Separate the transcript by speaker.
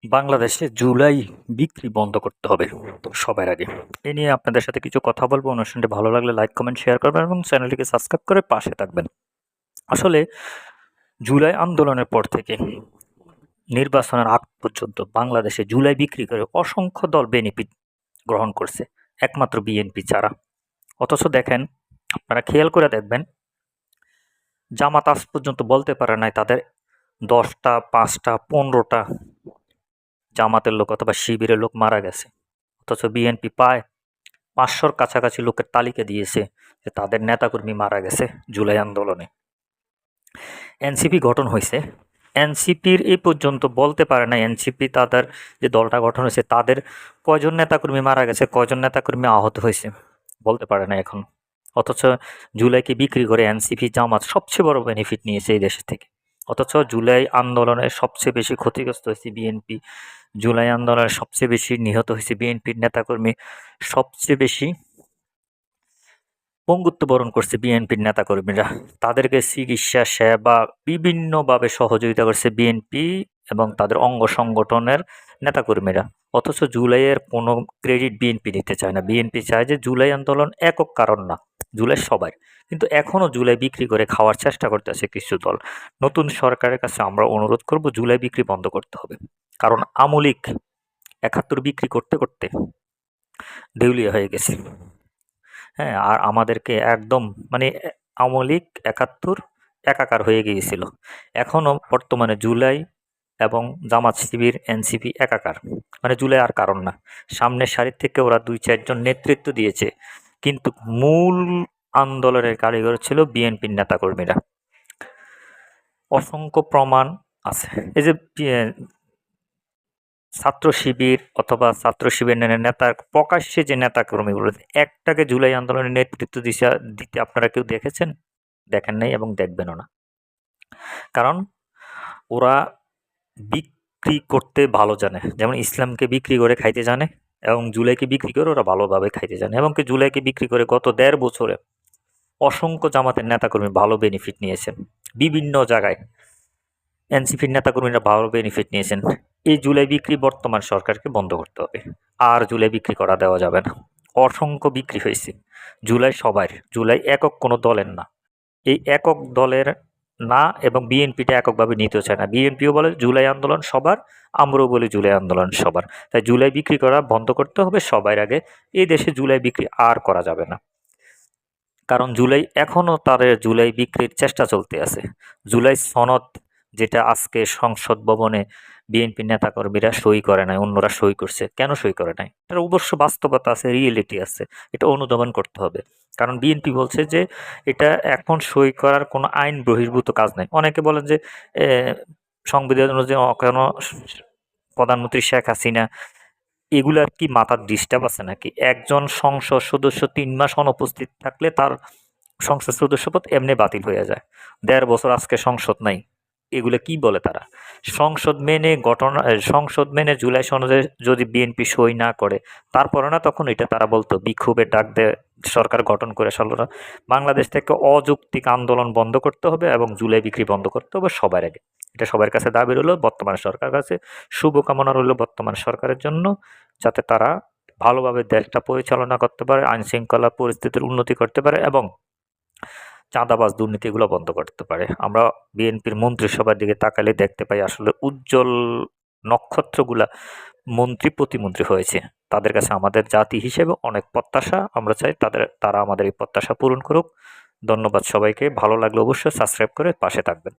Speaker 1: বাংলাদেশে জুলাই বিক্রি বন্ধ করতে হবে সবার আগে। এ নিয়ে আপনাদের সাথে কিছু কথা বলবো। অনুষ্ঠানটি ভালো লাগলে লাইক, কমেন্ট, শেয়ার করবেন এবং চ্যানেলটিকে সাবস্ক্রাইব করে পাশে থাকবেন। আসলে জুলাই আন্দোলনের পর থেকে নির্বাচনের আগ পর্যন্ত বাংলাদেশে জুলাই বিক্রি করে অসংখ্য দল বেনিফিট গ্রহণ করছে, একমাত্র বিএনপি ছাড়া। অথচ দেখেন, আপনারা খেয়াল করে দেখবেন, জামাত আজ পর্যন্ত বলতে পারে নাই তাদের 10টা, 5টা, 15টা জামাতের লোক অথবা শিবিরের লোক মারা গেছে। অথচ বিএনপি প্রায় 500-র কাছাকাছি লোকের তালিকা দিয়েছে যে তাদের নেতাকর্মী মারা গেছে জুলাই আন্দোলনে। এনসিপি গঠন হয়েছে, এনসিপির এই পর্যন্ত বলতে পারে না এনসিপি তাদের যে দলটা গঠন হয়েছে তাদের কয়জন নেতাকর্মী মারা গেছে, কয়জন নেতাকর্মী আহত হয়েছে, বলতে পারে না এখন। অথচ জুলাইকে বিক্রি করে এনসিপি, জামাত সবচেয়ে বড় বেনিফিট নিয়েছে এই দেশের থেকে। অথচ জুলাই আন্দোলনে সবচেয়ে বেশি ক্ষতিগ্রস্ত হয়েছে বিএনপি, জুলাই আন্দোলনে সবচেয়ে বেশি নিহত হয়েছে বিএনপির নেতাকর্মী, সবচেয়ে বেশি পঙ্গুত্ব বরণ করছে বিএনপির নেতাকর্মীরা। তাদেরকে চিকিৎসা, সেবা বিভিন্নভাবে সহযোগিতা করছে বিএনপি এবং তাদের অঙ্গ সংগঠনের নেতাকর্মীরা। অথচ জুলাইয়ের কোনো ক্রেডিট বিএনপি নিতে চায় না। বিএনপি চায় যে জুলাই আন্দোলন একক কারণ না, জুলাই সবার। কিন্তু এখনও জুলাই বিক্রি করে খাওয়ার চেষ্টা করতেছে কিছু দল। নতুন সরকারের কাছে আমরা অনুরোধ করব, জুলাই বিক্রি বন্ধ করতে হবে। কারণ আমলিক ৭১ বিক্রি করতে করতে দেউলিয়া হয়ে গেছে। হ্যাঁ, আর আমাদেরকে একদম মানে আওয়ামী লীগ ৭১ একাকার হয়ে গিয়েছিল। এখনও বর্তমানে জুলাই এবং জামাত, শিবির, এনসিপি একাকার। মানে জুলাই আর কারণ না। সামনের সারির থেকে ওরা ২-৪ জন নেতৃত্ব দিয়েছে, কিন্তু মূল আন্দোলনের কারিগর ছিল বিএনপির নেতাকর্মীরা। অসংখ্য প্রমাণ আছে। এই যে ছাত্র শিবির অথবা ছাত্র শিবিরের নেতা প্রকাশ্যে যে নেতাকর্মীগুলো একটাকে জুলাই আন্দোলনের নেতৃত্ব দিতে আপনারা কেউ দেখেছেন? দেখেন নাই এবং দেখবেনও না। কারণ ওরা বিক্রি করতে ভালো জানে। যেমন ইসলামকে বিক্রি করে খাইতে জানে এবং জুলাইকে বিক্রি করে ওরা ভালোভাবে খাইতে জানে। এবং কি জুলাইকে বিক্রি করে গত ১.৫ বছরে অসংখ্য জামাতের নেতাকর্মী ভালো বেনিফিট নিয়েছেন বিভিন্ন জায়গায়। এনসিপির নেতাকর্মীরা ভালো বেনিফিট নিয়েছেন। এই জুলাই বিক্রি বর্তমান সরকারকে বন্ধ করতে হবে। আর জুলাই বিক্রি করা দেওয়া যাবে না। অসংখ্য বিক্রি হয়েছে। জুলাই সবার, জুলাই একক কোনো দলের না। এই একক দলের না, এবং বিএনপিটা এককভাবে নিতেও চায় না। বিএনপিও বলে জুলাই আন্দোলন সবার, আমরাও বলি জুলাই আন্দোলন সবার। তাই জুলাই বিক্রি করা বন্ধ করতে হবে সবার আগে। এই দেশে জুলাই বিক্রি আর করা যাবে না। কারণ জুলাই এখনও তাদের জুলাই বিক্রির চেষ্টা চলতে আছে। জুলাই সনদ যেটা আজকে সংসদ ভবনে বিএনপির নেতাকর্মীরা সই করে নাই, অন্যরা সই করছে। কেন সই করে নাই? এটার অবশ্য বাস্তবতা আছে, রিয়েলিটি আছে। এটা অনুধাবন করতে হবে। কারণ বিএনপি বলছে যে এটা এখন সই করার কোনো আইন বহির্ভূত কাজ নাই। অনেকে বলেন যে সংবিধান অনুযায়ী কেন প্রধানমন্ত্রী শেখ হাসিনা, এগুলার কি মাথার ডিস্টার্ব আছে নাকি? একজন সংসদ সদস্য ৩ মাস অনুপস্থিত থাকলে তার সংসদ সদস্যপদ এমনি বাতিল হয়ে যায়। ১.৫ বছর আজকে সংসদ নাই। এগুলো কি বলে তারা? সংসদ মেনে জুলাই সনদে যদি বিএনপি সই না করে, তারপরে না তখন এটা তারা বলতো বিক্ষোভের ডাক দেয়, সরকার গঠন করে সালরা। বাংলাদেশ থেকে অযৌক্তিক আন্দোলন বন্ধ করতে হবে এবং জুলাই বিক্রি বন্ধ করতে হবে সবার আগে। এটা সবার কাছে দাবি রইল, বর্তমান সরকারের কাছে শুভকামনা রইল বর্তমান সরকারের জন্য, যাতে তারা ভালোভাবে দেশটা পরিচালনা করতে পারে, আইনশৃঙ্খলা পরিস্থিতির উন্নতি করতে পারে এবং চাঁদাবাজ দুর্নীতিগুলো বন্ধ করতে পারে। আমরা বিএনপির মন্ত্রিসভার দিকে তাকালে দেখতে পাই আসলে উজ্জ্বল নক্ষত্রগুলা মন্ত্রী প্রতিমন্ত্রী হয়েছে। তাদের কাছে আমাদের জাতি হিসেবে অনেক প্রত্যাশা। আমরা চাই তারা আমাদের এই প্রত্যাশা পূরণ করুক। ধন্যবাদ সবাইকে। ভালো লাগলে অবশ্যই সাবস্ক্রাইব করে পাশে থাকবেন।